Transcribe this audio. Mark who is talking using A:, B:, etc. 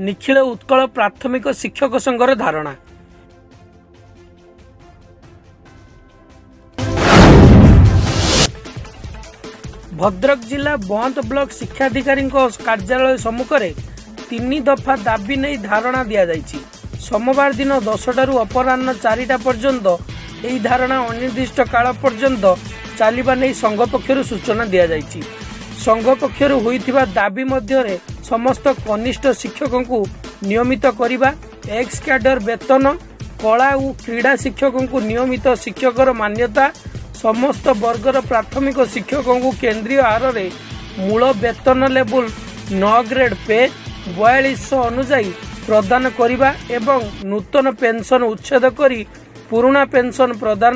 A: निखिल उत्कल प्राथमिक शिक्षक संघर धारणा। भद्रक जिला बंद ब्लॉक शिक्षाधिकारी कार्यालय सम्मुख में 3 दफा दाबी नहीं धारणा दि जाइछि। सोमवार दिन 10टारू अपराह्न 4टा पर्यंत यह धारणा अनिर्दिष्ट काल पर्यंत चलिबा नहीं संघ पक्षर सूचना दि जाइछि। संघ पक्षर होइथिबा दाबी मध्य समस्त कनिष्ठ शिक्षकों को नियमित करने, एक्स कैडर वेतन, कला और क्रीड़ा शिक्षकों को नियमित शिक्षकर मान्यता, समस्त वर्गर प्राथमिक शिक्षकों को केंद्रीय आहार रे मूल वेतन लेवल 9 ग्रेड पे 4200 अनुजाई प्रदान करने एवं नूतन पेंशन उच्छेद करी पुराना पेंशन प्रदान